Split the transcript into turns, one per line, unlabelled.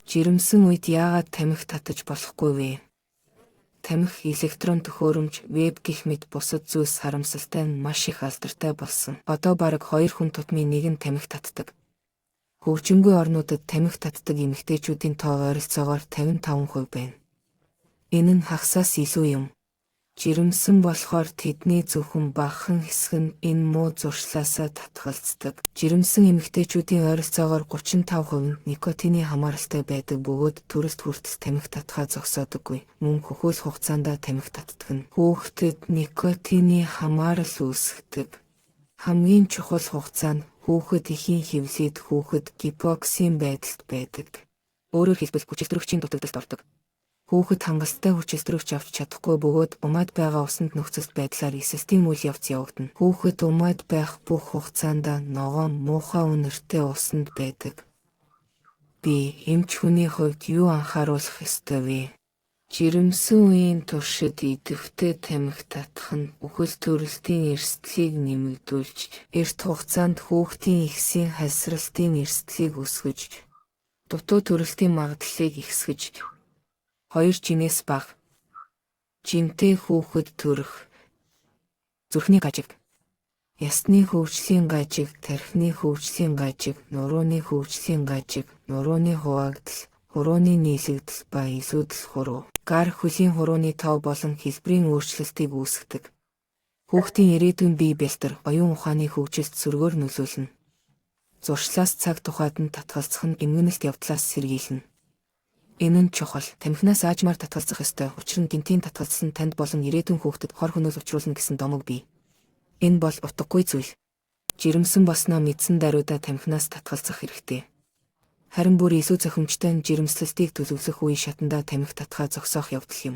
Жирэмсэн үед яагаад тамхи татаж болохгүй вэ? Тамхи электрон төхөөрөмж, веб гэх мэт бусад зүйлс харамсалтай нь маш их алдартай болсон. Одоо бараг 2 хүн тутмын нэг нь тамхи татдаг. Хөгжингүй орнуудад тамхи татдаг эмэгтэйчүүдийн тоо ойролцоогоор 55% байна. Энэ нь хагасаас илүү юм. Жирэмсэн болохоор тэдний зөвхөн багахан хэсэг нь энэ муу зуршлаасаа татгалздаг. Жирэмсэн эмэгтэйчүүдийн ойролцоогоор 35% нь никотины хамааралтай байдаг бөгөөд төрөлт хүртэл тамхи татхаа зогсоодоггүй. Мөн хөхөөл хугацаанд тамхи татдаг нь хүүхдэд никотины хамаарал үүсгэдэг. Хамгийн чухал хугацаа нь хүүхэд эхийн хевлээд хүүхэд гипоксийн байдалд байдаг. Өөрөөр хэлбэл хүчилтөрөгчийн дутагдалд ордог. Хүүхэд хангалттай хүчилтөрөгч авч чадахгүй бөгөөд умаад байгаа усанд нөхцөлт байдлаар эсэлтийн үйл явц явагдана. Хүүхэд умаад байх бүх хугацаанд ногоон муухай үнэртэй усанд байдаг. Би эмч хүний хувьд юу анхааруулах ёстой вэ? Жирэмсэн үеийн туршид идэвхтэй тамхи татах нь үхэл төрөлтийн эрсдлийг нэмэгдүүлж, эрт хугацаанд хүүхдийн ихсийн хальсралтын эрсдлийг өсгөж, дутуу төрөлтийн магадлалыг ихсгэж, 2 жинээс бага жинтэй хүүхэд төрөх, зүрхний гажиг, ясны хөгжлийн гажиг, тархины хөгжлийн гажиг, нурууны хөгжлийн гажиг, нурууны хуваагдал, хурууны нийлэгдэл ба илүүдэл хуруу, гар хөлийн хурууны тоо болон хэлбэрийн өөрчлөлтийг үүсгэдэг. Хүүхдийн ирээдүйн бие бэлтэр, оюун ухааны хөгжилд сөргөөр нөлөөлнө. Зуршлаас цаг тухайд нь татгалзах нь эмгэнэлт явдлаас сэргийлнэ. Энэ нь чухал. Тамхинаас аажмаар татгалзах ёстой. Учир нь гинтийн татгалзал нь танд болон ирээдүйн хүүхдэд хор хөнөөл учруулна гэсэн домог бий. Энэ бол утгагүй зүйл. Жирэмсэн болсноо мэдсэн даруйдаа тамхинаас татгалзах хэрэгтэй. Харин бүр илүү зохимжтой нь жирэмслэлтийг төлөвлөх үе шатандаа тамхи татхаа зогсоох явдал юм.